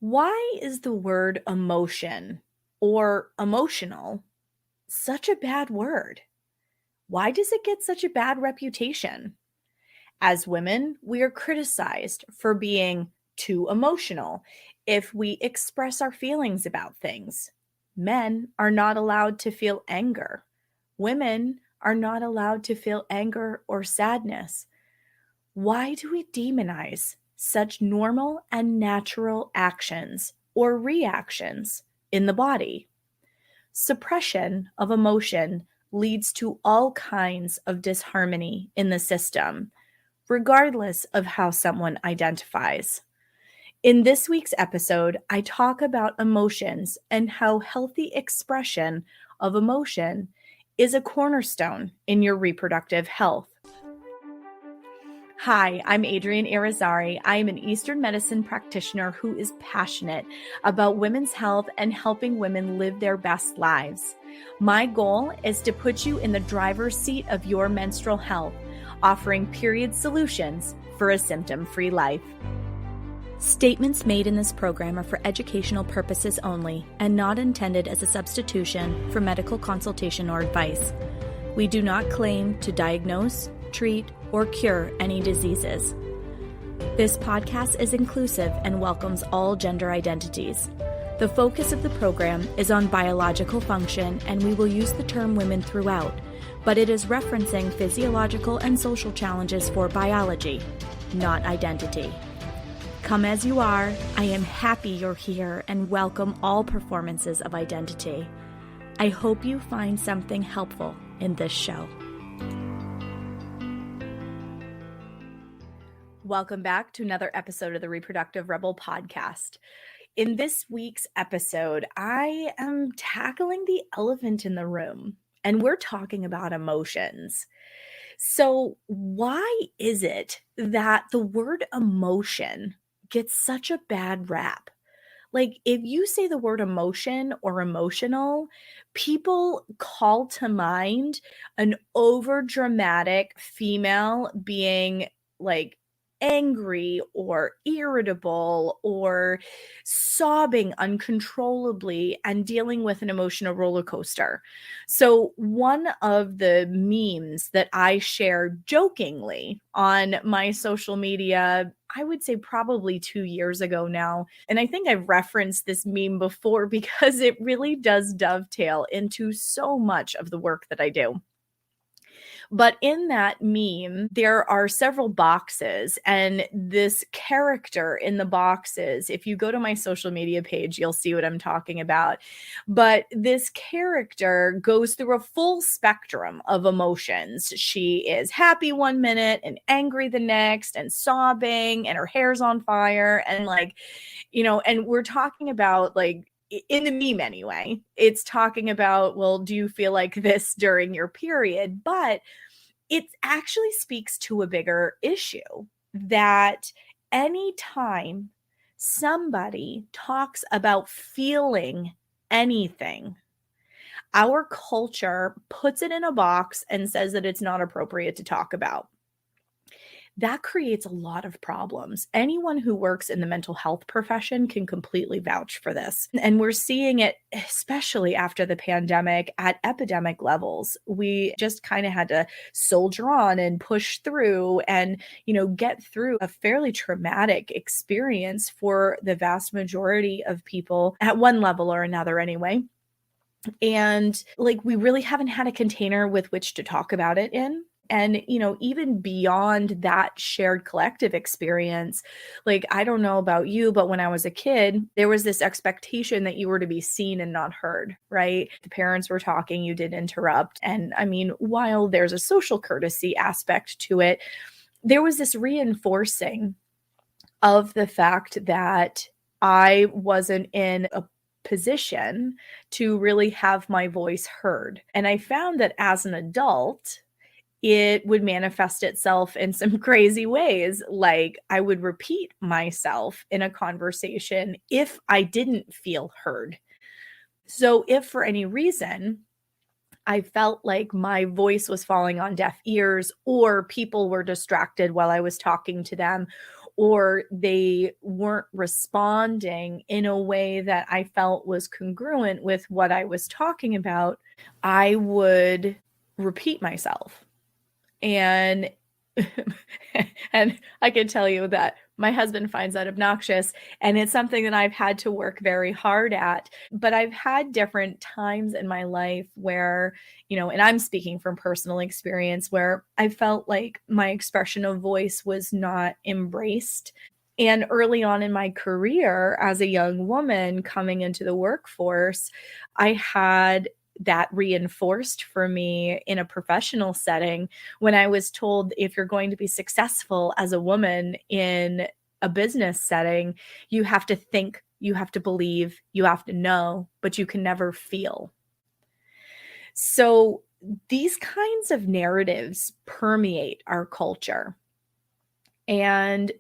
Why is the word emotion or emotional such a bad word? Why does it get such a bad reputation? As women, we are criticized for being too emotional if we express our feelings about things. Men are not allowed to feel anger. Women are not allowed to feel anger or sadness. Why do we demonize such normal and natural actions or reactions in the body? Suppression of emotion leads to all kinds of disharmony in the system, regardless of how someone identifies. In this week's episode, I talk about emotions and how healthy expression of emotion is a cornerstone in your reproductive health. Hi, I'm Adrienne Irizarry. I am an Eastern medicine practitioner who is passionate about women's health and helping women live their best lives. My goal is to put you in the driver's seat of your menstrual health, offering period solutions for a symptom-free life. Statements made in this program are for educational purposes only and not intended as a substitution for medical consultation or advice. We do not claim to diagnose, treat, or cure any diseases. This podcast is inclusive and welcomes all gender identities. The focus of the program is on biological function, and we will use the term women throughout, but it is referencing physiological and social challenges for biology, not identity. Come as you are, I am happy you're here and welcome all performances of identity. I hope you find something helpful in this show. Welcome back to another episode of the Reproductive Rebel podcast. In this week's episode, I am tackling the elephant in the room, and we're talking about emotions. So, why is it that the word emotion gets such a bad rap? Like, if you say the word emotion or emotional, people call to mind an overdramatic female being like angry or irritable or sobbing uncontrollably and dealing with an emotional roller coaster. So one of the memes that I share jokingly on my social media, I would say probably 2 years ago now, and I think I've referenced this meme before because it really does dovetail into so much of the work that I do. But in that meme, there are several boxes, and this character in the boxes, if you go to my social media page, you'll see what I'm talking about. But this character goes through a full spectrum of emotions. She is happy one minute and angry the next and sobbing, and her hair's on fire. And and we're talking about in the meme anyway, it's talking about, well, do you feel like this during your period? But it actually speaks to a bigger issue that anytime somebody talks about feeling anything, our culture puts it in a box and says that it's not appropriate to talk about. That creates a lot of problems. Anyone who works in the mental health profession can completely vouch for this. And we're seeing it, especially after the pandemic, at epidemic levels. We just kind of had to soldier on and push through and, get through a fairly traumatic experience for the vast majority of people at one level or another anyway. And we really haven't had a container with which to talk about it in. And, even beyond that shared collective experience, I don't know about you, but when I was a kid, there was this expectation that you were to be seen and not heard, right? The parents were talking, you didn't interrupt. And I mean, while there's a social courtesy aspect to it, there was this reinforcing of the fact that I wasn't in a position to really have my voice heard. And I found that as an adult, it would manifest itself in some crazy ways. Like I would repeat myself in a conversation if I didn't feel heard. So if for any reason I felt like my voice was falling on deaf ears or people were distracted while I was talking to them, or they weren't responding in a way that I felt was congruent with what I was talking about, I would repeat myself. And and I can tell you that my husband finds that obnoxious, and it's something that I've had to work very hard at. But I've had different times in my life where, and I'm speaking from personal experience, where I felt like my expression of voice was not embraced. And early on in my career as a young woman coming into the workforce, I had that reinforced for me in a professional setting when I was told, if you're going to be successful as a woman in a business setting, you have to think, you have to believe, you have to know, but you can never feel. So these kinds of narratives permeate our culture. And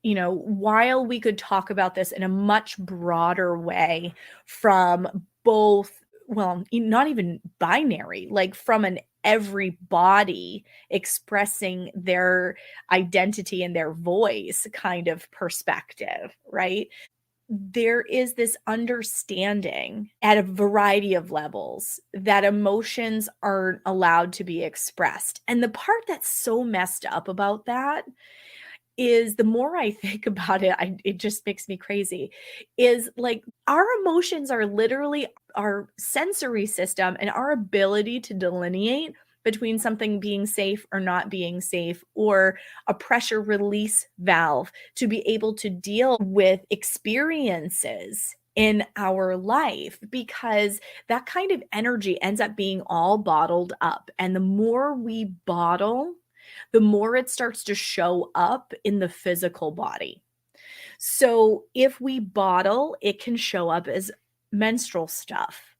while we could talk about this in a much broader way from both, well, not even binary, like from an everybody expressing their identity and their voice kind of perspective, right? There is this understanding at a variety of levels that emotions aren't allowed to be expressed. And the part that's so messed up about that is, the more I think about it, it just makes me crazy, is like our emotions are literally our sensory system and our ability to delineate between something being safe or not being safe, or a pressure release valve to be able to deal with experiences in our life, because that kind of energy ends up being all bottled up. And the more we bottle, the more it starts to show up in the physical body. So if we bottle, it can show up as menstrual stuff.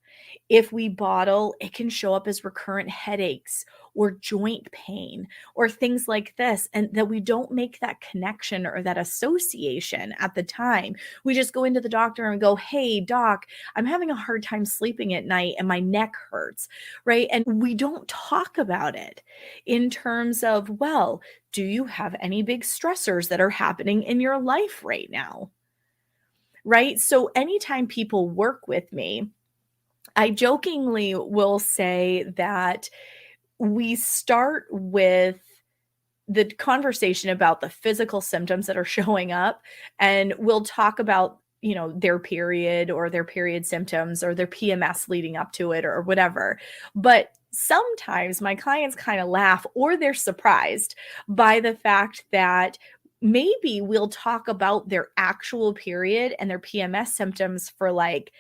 If we bottle, it can show up as recurrent headaches or joint pain or things like this, and that we don't make that connection or that association at the time. We just go into the doctor and go, "Hey, doc, I'm having a hard time sleeping at night and my neck hurts," right? And we don't talk about it in terms of, well, do you have any big stressors that are happening in your life right now? Right? So anytime people work with me, I jokingly will say that we start with the conversation about the physical symptoms that are showing up, and we'll talk about, their period or their period symptoms or their PMS leading up to it or whatever. But sometimes my clients kind of laugh, or they're surprised by the fact that maybe we'll talk about their actual period and their PMS symptoms for like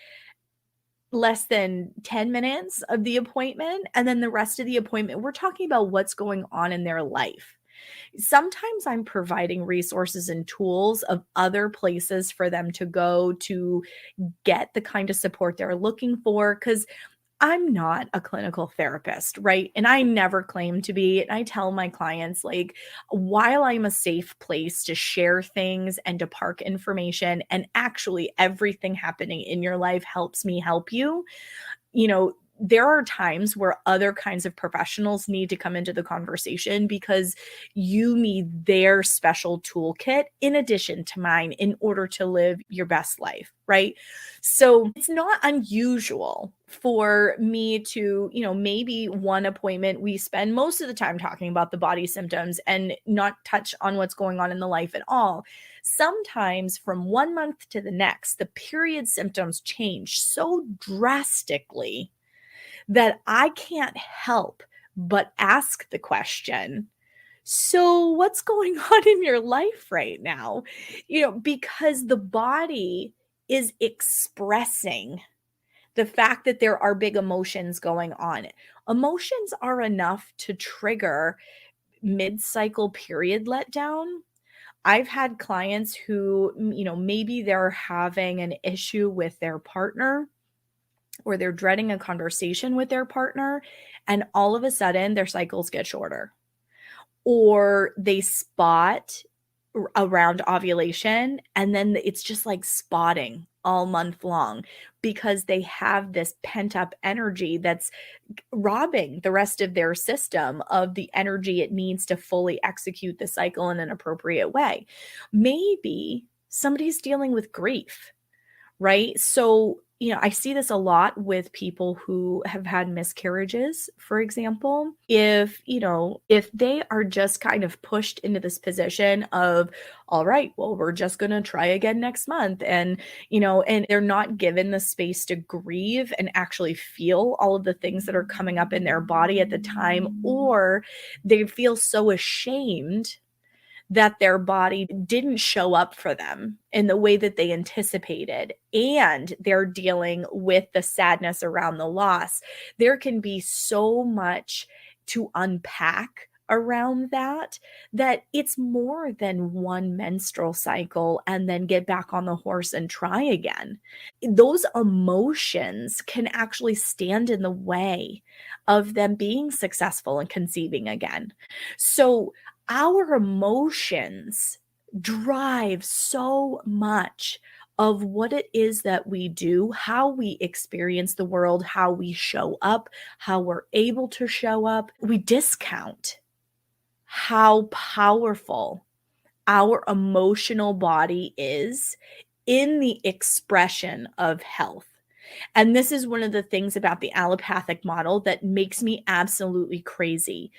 less than 10 minutes of the appointment. And then the rest of the appointment, we're talking about what's going on in their life. Sometimes I'm providing resources and tools of other places for them to go to get the kind of support they're looking for, because I'm not a clinical therapist, right? And I never claim to be. And I tell my clients, like, while I'm a safe place to share things and to park information, and actually everything happening in your life helps me help you, there are times where other kinds of professionals need to come into the conversation because you need their special toolkit in addition to mine in order to live your best life, right? So it's not unusual for me to, maybe one appointment, we spend most of the time talking about the body symptoms and not touch on what's going on in the life at all. Sometimes from 1 month to the next, the period symptoms change so drastically that I can't help but ask the question, "So what's going on in your life right now?" Because the body is expressing the fact that there are big emotions going on. Emotions are enough to trigger mid-cycle period letdown. I've had clients who, maybe they're having an issue with their partner, or they're dreading a conversation with their partner, and all of a sudden their cycles get shorter. Or they spot around ovulation, and then it's just like spotting all month long because they have this pent-up energy that's robbing the rest of their system of the energy it needs to fully execute the cycle in an appropriate way. Maybe somebody's dealing with grief, right? So, I see this a lot with people who have had miscarriages, for example. If they are just kind of pushed into this position of, all right, well, we're just going to try again next month. And they're not given the space to grieve and actually feel all of the things that are coming up in their body at the time, or they feel so ashamed that their body didn't show up for them in the way that they anticipated, and they're dealing with the sadness around the loss. There can be so much to unpack around that it's more than one menstrual cycle and then get back on the horse and try again. Those emotions can actually stand in the way of them being successful and conceiving again. So our emotions drive so much of what it is that we do, how we experience the world, how we show up, how we're able to show up. We discount how powerful our emotional body is in the expression of health. And this is one of the things about the allopathic model that makes me absolutely crazy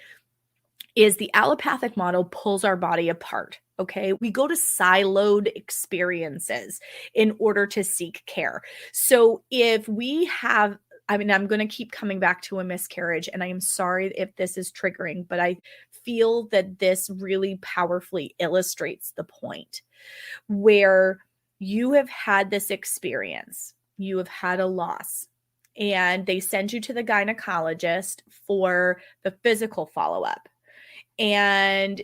is the allopathic model pulls our body apart. Okay. We go to siloed experiences in order to seek care. So if we have, I'm going to keep coming back to a miscarriage, and I am sorry if this is triggering, but I feel that this really powerfully illustrates the point where you have had this experience, you have had a loss, and they send you to the gynecologist for the physical follow-up. And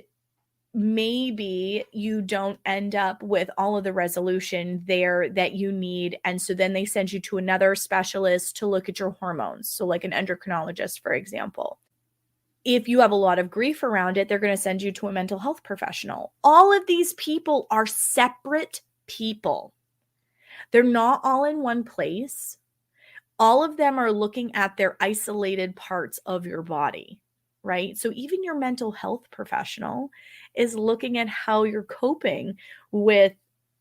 maybe you don't end up with all of the resolution there that you need. And so then they send you to another specialist to look at your hormones. So like an endocrinologist, for example. If you have a lot of grief around it, they're going to send you to a mental health professional. All of these people are separate people. They're not all in one place. All of them are looking at their isolated parts of your body, right? So even your mental health professional is looking at how you're coping with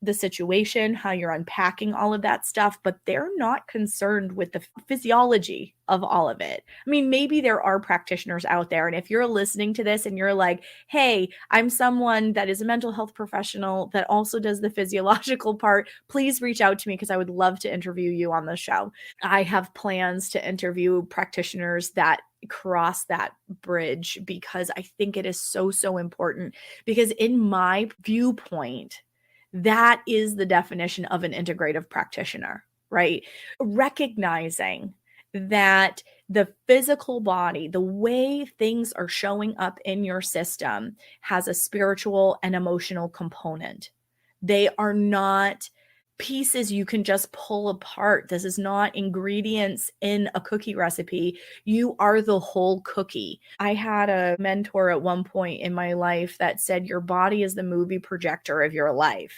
the situation, how you're unpacking all of that stuff, but they're not concerned with the physiology of all of it. I mean, maybe there are practitioners out there, and if you're listening to this and you're like, hey, I'm someone that is a mental health professional that also does the physiological part, please reach out to me because I would love to interview you on the show. I have plans to interview practitioners that cross that bridge because I think it is so, so important. Because in my viewpoint, that is the definition of an integrative practitioner, right? Recognizing that the physical body, the way things are showing up in your system, has a spiritual and emotional component. They are not pieces you can just pull apart. This is not ingredients in a cookie recipe. You are the whole cookie. I had a mentor at one point in my life that said, your body is the movie projector of your life.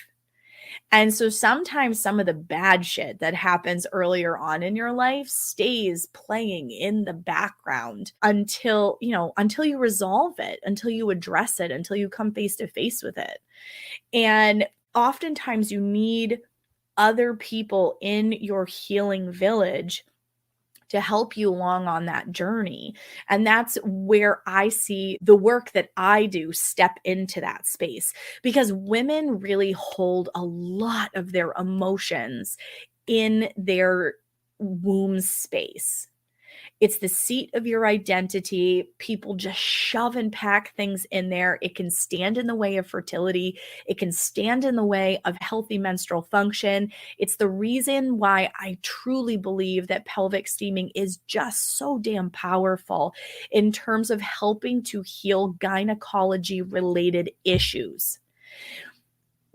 And so sometimes some of the bad shit that happens earlier on in your life stays playing in the background until you resolve it, until you address it, until you come face to face with it. And oftentimes you need other people in your healing village to help you along on that journey. And that's where I see the work that I do step into that space, because women really hold a lot of their emotions in their womb space. It's the seat of your identity. People just shove and pack things in there. It can stand in the way of fertility. It can stand in the way of healthy menstrual function. It's the reason why I truly believe that pelvic steaming is just so damn powerful in terms of helping to heal gynecology-related issues.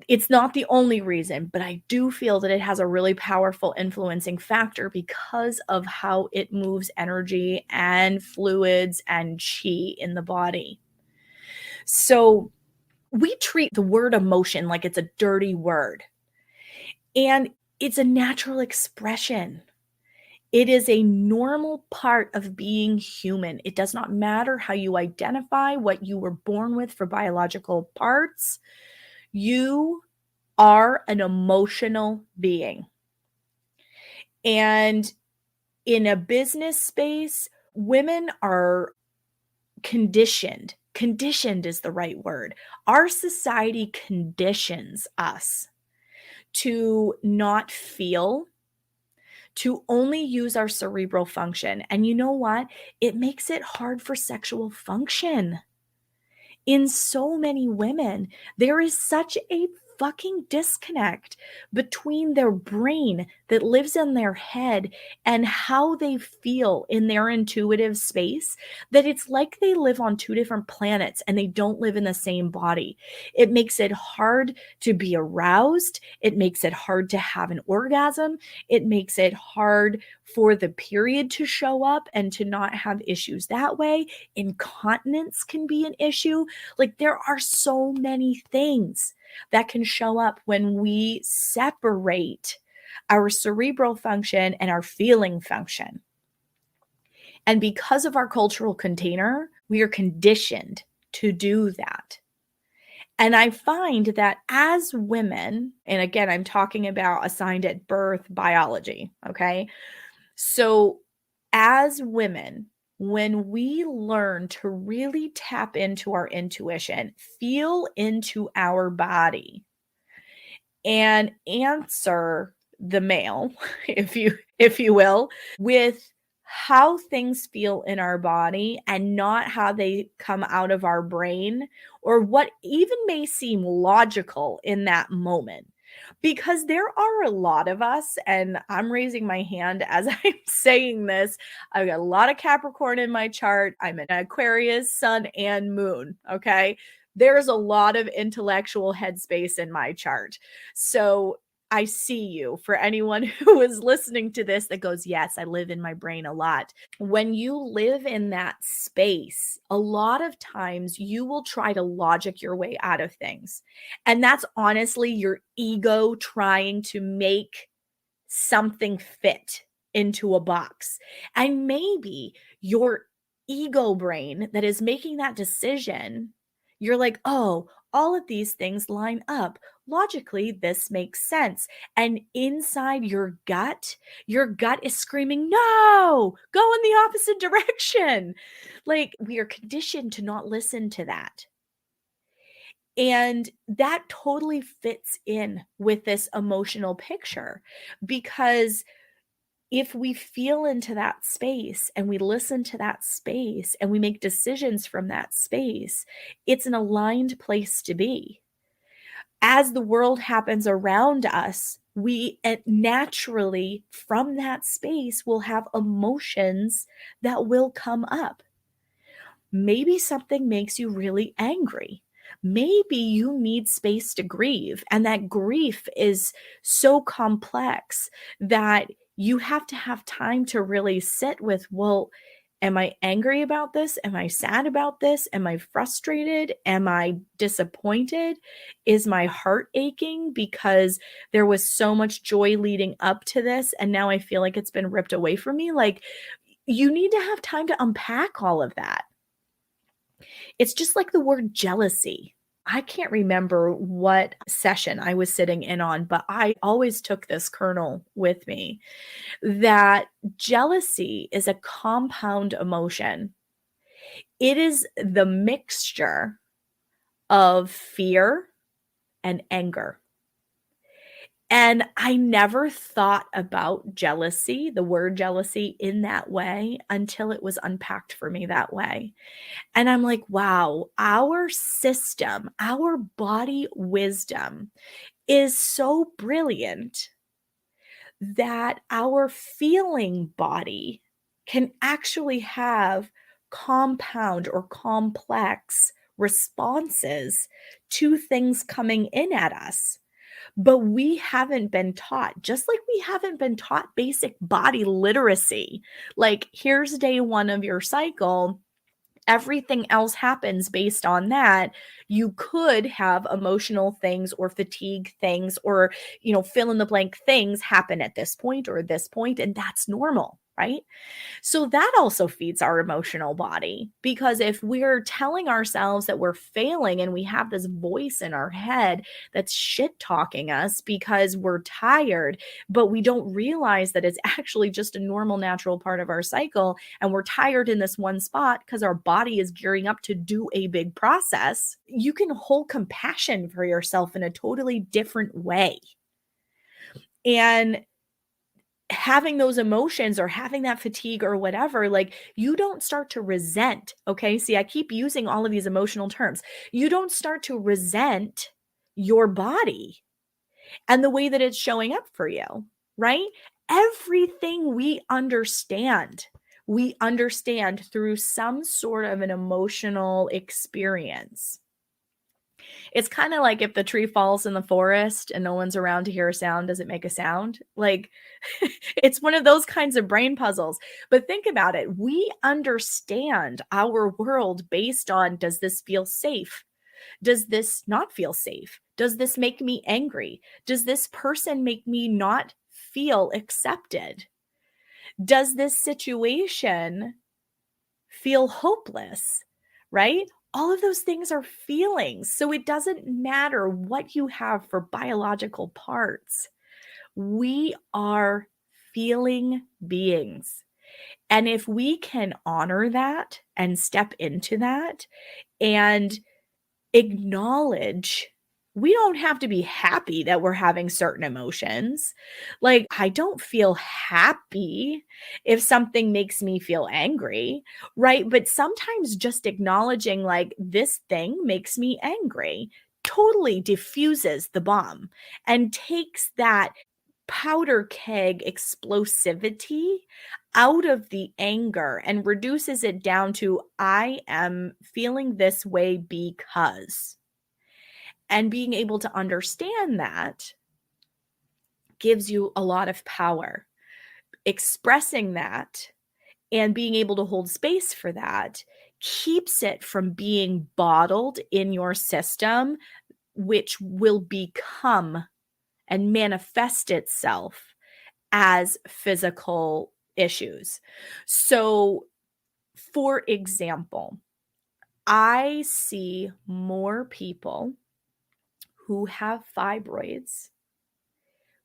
It's not the only reason, but I do feel that it has a really powerful influencing factor because of how it moves energy and fluids and chi in the body. So We treat the word emotion like it's a dirty word, and it's a natural expression. It is a normal part of being human. It does not matter how you identify, what you were born with for biological parts. You are an emotional being. And in a business space, women are conditioned. Conditioned is the right word. Our society conditions us to not feel, to only use our cerebral function. And you know what? It makes it hard for sexual function. In so many women, there is such a fucking disconnect between their brain that lives in their head and how they feel in their intuitive space that it's like they live on two different planets and they don't live in the same body. It makes it hard to be aroused. It makes it hard to have an orgasm. It makes it hard for the period to show up and to not have issues that way. Incontinence can be an issue. Like, there are so many things that can show up when we separate our cerebral function and our feeling function. And because of our cultural container, we are conditioned to do that. And I find that as women, and again, I'm talking about assigned at birth biology, okay? So as women, when we learn to really tap into our intuition, feel into our body, and answer the male, if you will, with how things feel in our body and not how they come out of our brain or what even may seem logical in that moment. Because there are a lot of us, and I'm raising my hand as I'm saying this. I've got a lot of Capricorn in my chart. I'm an Aquarius, sun and moon. Okay. There's a lot of intellectual headspace in my chart. So I see you. For anyone who is listening to this that goes, yes, I live in my brain a lot. When you live in that space, a lot of times you will try to logic your way out of things. And that's honestly your ego trying to make something fit into a box. And maybe your ego brain that is making that decision, you're like, oh, all of these things line up. Logically, this makes sense. And inside your gut is screaming, no, go in the opposite direction. Like, we are conditioned to not listen to that. And that totally fits in with this emotional picture, because if we feel into that space and we listen to that space and we make decisions from that space, it's an aligned place to be. As the world happens around us, we naturally, from that space, will have emotions that will come up. Maybe something makes you really angry. Maybe you need space to grieve, and that grief is so complex that you have to have time to really sit with, well, am I angry about this? Am I sad about this? Am I frustrated? Am I disappointed? Is my heart aching because there was so much joy leading up to this and now I feel like it's been ripped away from me? Like, you need to have time to unpack all of that. It's just like the word jealousy. I can't remember what session I was sitting in on, but I always took this kernel with me that jealousy is a compound emotion. It is the mixture of fear and anger. And I never thought about jealousy, the word jealousy, in that way until it was unpacked for me that way. And I'm like, wow, our system, our body wisdom is so brilliant that our feeling body can actually have compound or complex responses to things coming in at us. But we haven't been taught, just like we haven't been taught basic body literacy. Like, here's day one of your cycle, everything else happens based on that. You could have emotional things or fatigue things or, fill in the blank things happen at this point or this point, and that's normal, right? So that also feeds our emotional body, because if we're telling ourselves that we're failing and we have this voice in our head that's shit talking us because we're tired, but we don't realize that it's actually just a normal, natural part of our cycle, and we're tired in this one spot because our body is gearing up to do a big process, you can hold compassion for yourself in a totally different way. And having those emotions or having that fatigue or whatever, like, you don't start to resent. Okay. See, I keep using all of these emotional terms. You don't start to resent your body and the way that it's showing up for you, right? Everything we understand through some sort of an emotional experience. It's kind of like if the tree falls in the forest and no one's around to hear a sound, does it make a sound? Like, it's one of those kinds of brain puzzles. But think about it. We understand our world based on, does this feel safe? Does this not feel safe? Does this make me angry? Does this person make me not feel accepted? Does this situation feel hopeless, right? All of those things are feelings. So it doesn't matter what you have for biological parts. We are feeling beings. And if we can honor that and step into that and acknowledge, we don't have to be happy that we're having certain emotions. Like, I don't feel happy if something makes me feel angry, right? But sometimes just acknowledging, like, this thing makes me angry, totally diffuses the bomb and takes that powder keg explosivity out of the anger and reduces it down to, I am feeling this way because. And being able to understand that gives you a lot of power. Expressing that and being able to hold space for that keeps it from being bottled in your system, which will become and manifest itself as physical issues. So, for example, I see more people who have fibroids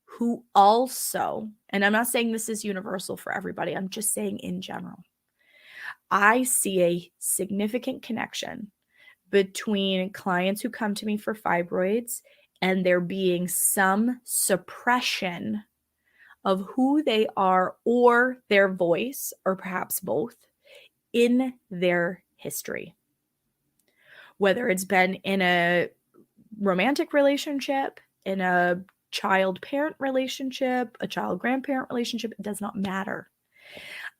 who also, and I'm not saying this is universal for everybody, I'm just saying in general, I see a significant connection between clients who come to me for fibroids and there being some suppression of who they are or their voice, or perhaps both, in their history. Whether it's been in a romantic relationship, in a child-parent relationship, a child-grandparent relationship, it does not matter.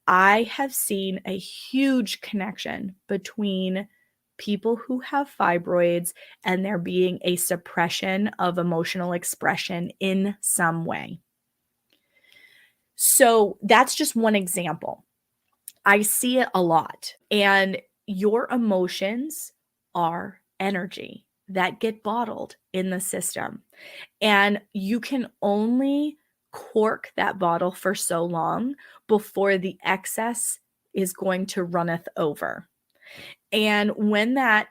I have seen a huge connection between people who have fibroids and there being a suppression of emotional expression in some way. So that's just one example. I see it a lot. And your emotions are energy that get bottled in the system. And you can only cork that bottle for so long before the excess is going to runneth over. And when that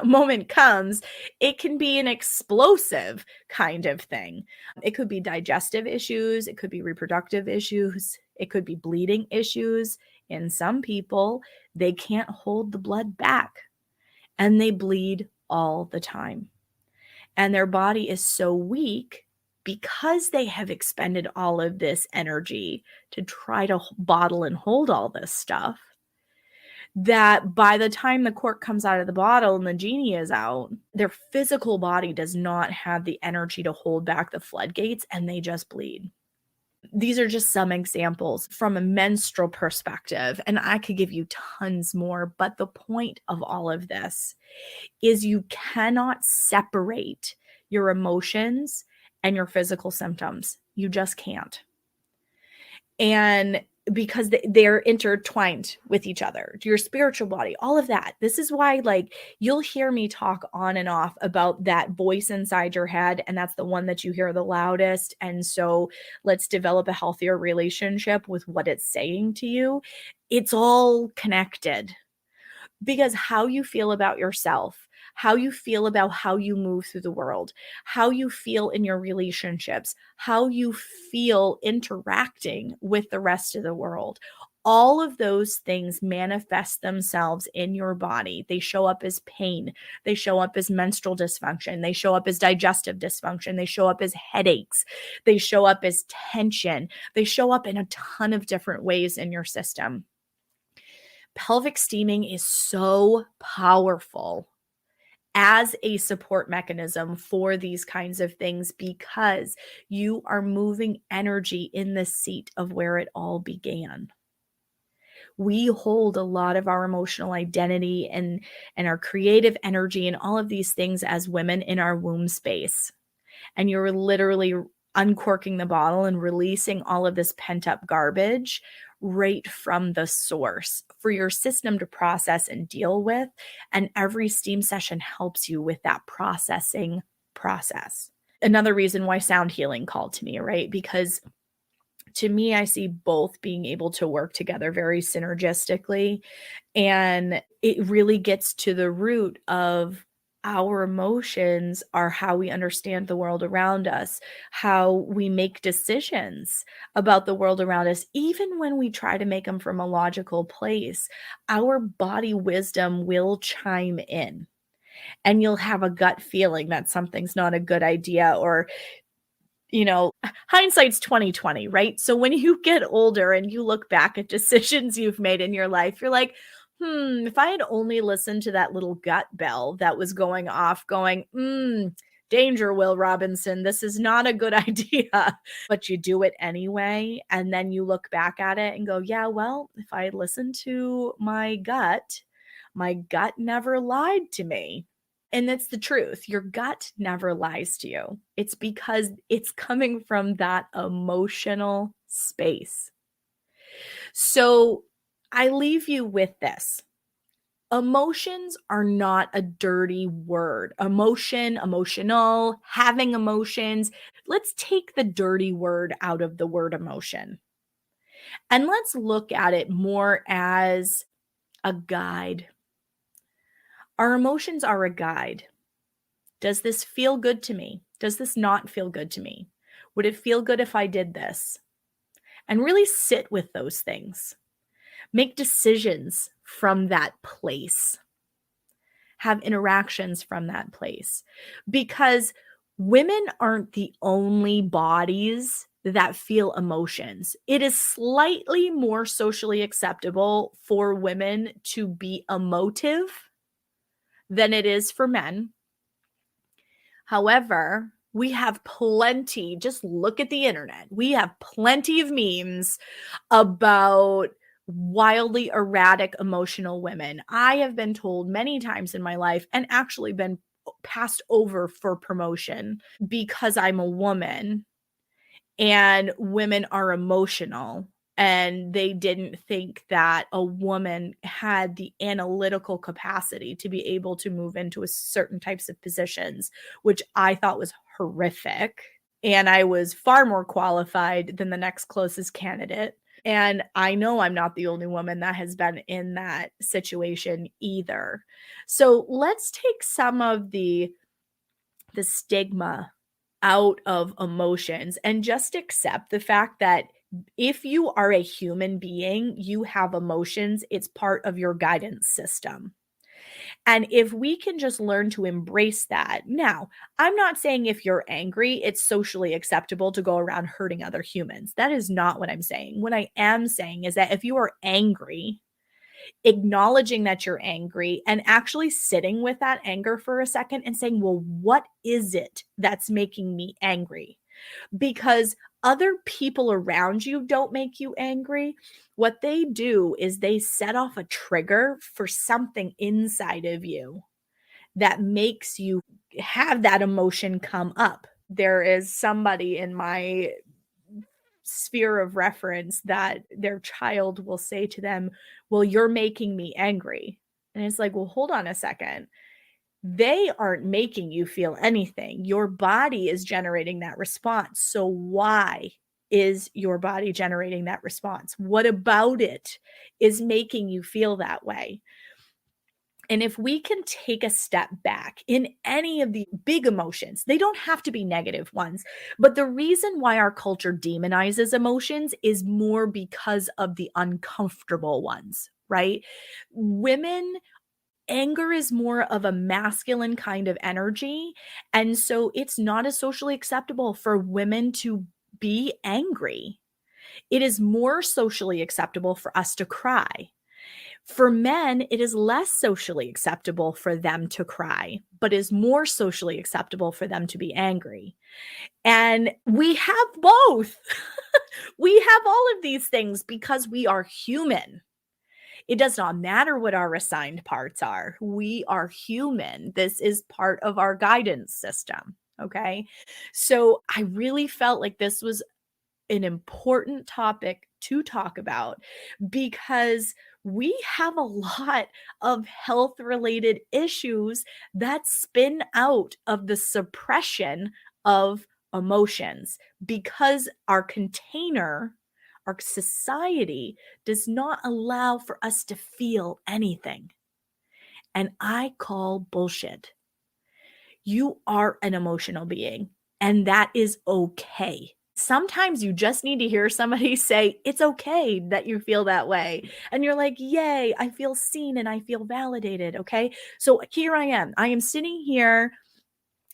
moment comes, it can be an explosive kind of thing. It could be digestive issues, it could be reproductive issues, it could be bleeding issues. In some people, they can't hold the blood back and they bleed all the time. And their body is so weak because they have expended all of this energy to try to bottle and hold all this stuff, that by the time the cork comes out of the bottle and the genie is out, their physical body does not have the energy to hold back the floodgates and they just bleed. These are just some examples from a menstrual perspective, and I could give you tons more, but the point of all of this is you cannot separate your emotions and your physical symptoms. You just can't. And because they're intertwined with each other, your spiritual body, all of that. This is why, like, you'll hear me talk on and off about that voice inside your head, and that's the one that you hear the loudest. And so let's develop a healthier relationship with what it's saying to you. It's all connected, because how you feel about yourself, how you feel about how you move through the world, how you feel in your relationships, how you feel interacting with the rest of the world, all of those things manifest themselves in your body. They show up as pain. They show up as menstrual dysfunction. They show up as digestive dysfunction. They show up as headaches. They show up as tension. They show up in a ton of different ways in your system. Pelvic steaming is so powerful as a support mechanism for these kinds of things, because you are moving energy in the seat of where it all began. We hold a lot of our emotional identity and our creative energy and all of these things as women in our womb space. And you're literally uncorking the bottle and releasing all of this pent up garbage right from the source for your system to process and deal with. And every steam session helps you with that processing process. Another reason why sound healing called to me, right? Because to me, I see both being able to work together very synergistically. And it really gets to the root of our emotions are how we understand the world around us, how we make decisions about the world around us, even when we try to make them from a logical place. Our body wisdom will chime in, and you'll have a gut feeling that something's not a good idea, or hindsight's 2020, right? So when you get older and you look back at decisions you've made in your life, you're like, if I had only listened to that little gut bell that was going off going, danger, Will Robinson, this is not a good idea. But you do it anyway. And then you look back at it and go, yeah, well, if I had listened to my gut never lied to me. And that's the truth. Your gut never lies to you. It's because it's coming from that emotional space. So I leave you with this. Emotions are not a dirty word. Emotion, emotional, having emotions. Let's take the dirty word out of the word emotion. And let's look at it more as a guide. Our emotions are a guide. Does this feel good to me? Does this not feel good to me? Would it feel good if I did this? And really sit with those things. Make decisions from that place. Have interactions from that place. Because women aren't the only bodies that feel emotions. It is slightly more socially acceptable for women to be emotive than it is for men. However, we have plenty, just look at the internet. We have plenty of memes about wildly erratic emotional women. I have been told many times in my life, and actually been passed over for promotion because I'm a woman and women are emotional. And they didn't think that a woman had the analytical capacity to be able to move into certain types of positions, which I thought was horrific. And I was far more qualified than the next closest candidate. And I know I'm not the only woman that has been in that situation either. So let's take some of the stigma out of emotions and just accept the fact that if you are a human being, you have emotions. It's part of your guidance system. And if we can just learn to embrace that. Now, I'm not saying if you're angry, it's socially acceptable to go around hurting other humans. That is not what I'm saying. What I am saying is that if you are angry, acknowledging that you're angry and actually sitting with that anger for a second and saying, well, what is it that's making me angry? Because other people around you don't make you angry. What they do is they set off a trigger for something inside of you that makes you have that emotion come up. There is somebody in my sphere of reference that their child will say to them, "Well, you're making me angry." And it's like, "Well, hold on a second. They aren't making you feel anything. Your body is generating that response. So why is your body generating that response? What about it is making you feel that way?" And if we can take a step back in any of the big emotions, they don't have to be negative ones. But the reason why our culture demonizes emotions is more because of the uncomfortable ones, right? Women, anger is more of a masculine kind of energy. And so it's not as socially acceptable for women to be angry. It is more socially acceptable for us to cry. For men, it is less socially acceptable for them to cry, but is more socially acceptable for them to be angry. And we have both. We have all of these things because we are human. It does not matter what our assigned parts are. We are human. This is part of our guidance system. Okay. So I really felt like this was an important topic to talk about because we have a lot of health related issues that spin out of the suppression of emotions because our container, our society does not allow for us to feel anything. And I call bullshit. You are an emotional being, and that is okay. Sometimes you just need to hear somebody say, "It's okay that you feel that way." And you're like, "Yay, I feel seen and I feel validated." Okay. So here I am. I am sitting here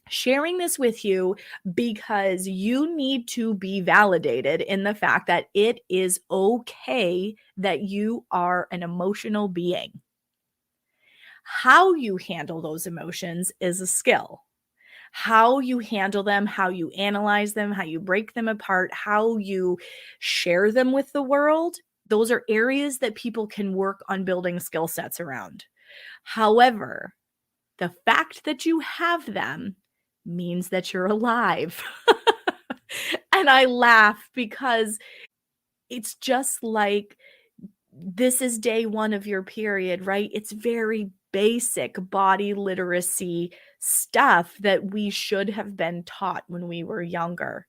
sharing this with you because you need to be validated in the fact that it is okay that you are an emotional being. How you handle those emotions is a skill. How you handle them, how you analyze them, how you break them apart, how you share them with the world, those are areas that people can work on building skill sets around. However, the fact that you have them means that you're alive. And I laugh because it's just like this is day one of your period, right? It's very basic body literacy stuff that we should have been taught when we were younger.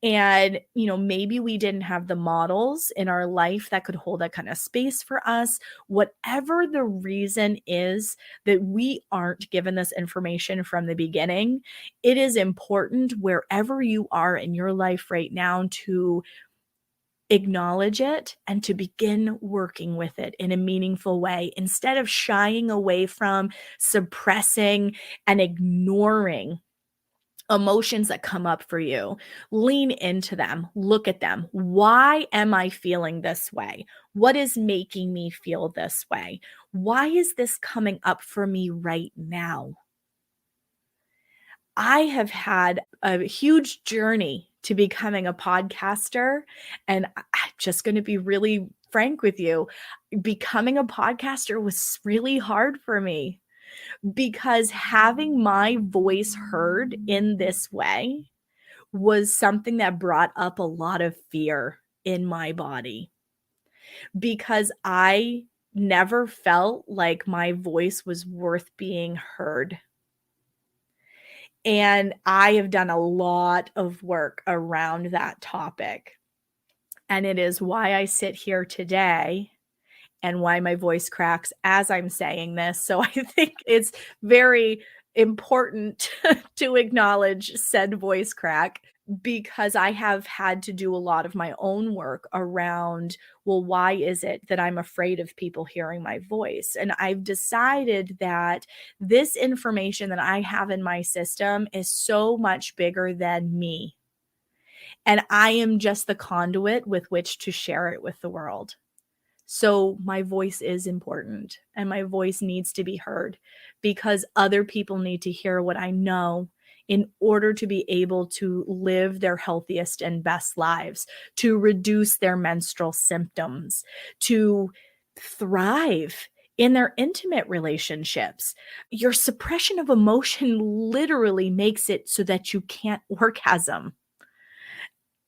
And, maybe we didn't have the models in our life that could hold that kind of space for us. Whatever the reason is that we aren't given this information from the beginning, it is important wherever you are in your life right now to acknowledge it and to begin working with it in a meaningful way instead of shying away from, suppressing, and ignoring emotions that come up for you. Lean into them, look at them. Why am I feeling this way? What is making me feel this way? Why is this coming up for me right now? I have had a huge journey to becoming a podcaster, and I'm just going to be really frank with you. Becoming a podcaster was really hard for me because having my voice heard in this way was something that brought up a lot of fear in my body because I never felt like my voice was worth being heard. And I have done a lot of work around that topic. And it is why I sit here today and why my voice cracks as I'm saying this. So I think it's very important to acknowledge said voice crack because I have had to do a lot of my own work around, well, why is it that I'm afraid of people hearing my voice? And I've decided that this information that I have in my system is so much bigger than me. And I am just the conduit with which to share it with the world. So my voice is important and my voice needs to be heard because other people need to hear what I know in order to be able to live their healthiest and best lives, to reduce their menstrual symptoms, to thrive in their intimate relationships. Your suppression of emotion literally makes it so that you can't orgasm.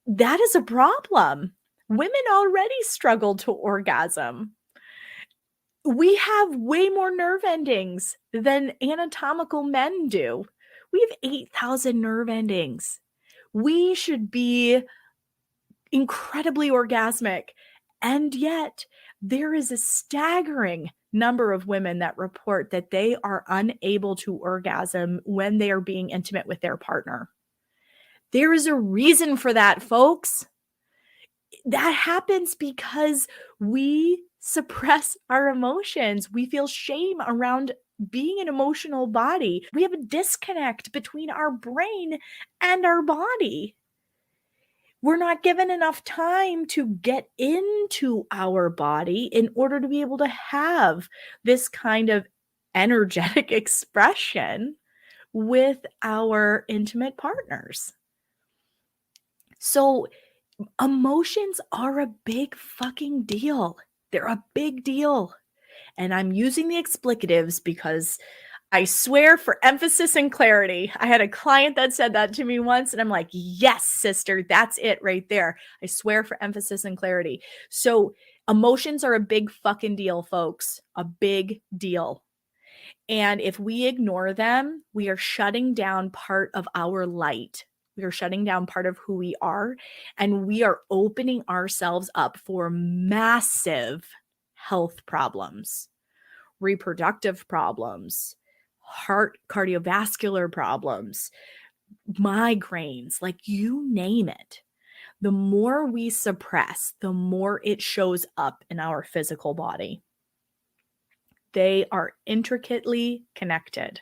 that is a problem. Women already struggle to orgasm. We have way more nerve endings than anatomical men do. We have 8,000 nerve endings. We should be incredibly orgasmic. And yet, there is a staggering number of women that report that they are unable to orgasm when they are being intimate with their partner. There is a reason for that, folks. That happens because we suppress our emotions. We feel shame around being an emotional body. We have a disconnect between our brain and our body. We're not given enough time to get into our body in order to be able to have this kind of energetic expression with our intimate partners. So emotions are a big fucking deal. They're a big deal. And I'm using the explicatives because I swear, for emphasis and clarity. I had a client that said that to me once, and I'm like, yes, sister, that's it right there. I swear, for emphasis and clarity. So emotions are a big fucking deal, folks. A big deal. And if we ignore them, we are shutting down part of our light. We are shutting down part of who we are, and we are opening ourselves up for massive health problems, reproductive problems, heart cardiovascular problems, migraines, like you name it. The more we suppress, the more it shows up in our physical body. They are intricately connected,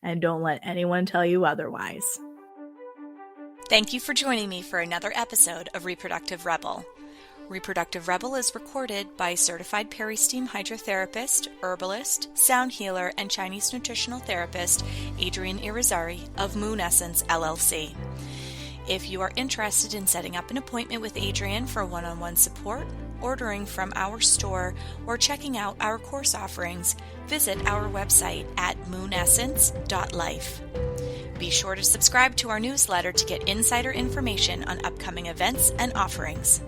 and don't let anyone tell you otherwise. Thank you for joining me for another episode of Reproductive Rebel. Reproductive Rebel is recorded by certified peri-steam hydrotherapist, herbalist, sound healer, and Chinese nutritional therapist Adrienne Irizarry of Moon Essence LLC. If you are interested in setting up an appointment with Adrienne for one-on-one support, ordering from our store, or checking out our course offerings, visit our website at moonessence.life. Be sure to subscribe to our newsletter to get insider information on upcoming events and offerings.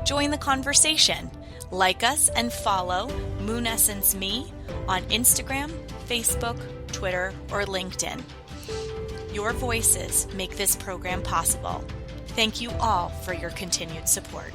Join the conversation. Like us and follow Moon Essence Me on Instagram, Facebook, Twitter, or LinkedIn. Your voices make this program possible. Thank you all for your continued support.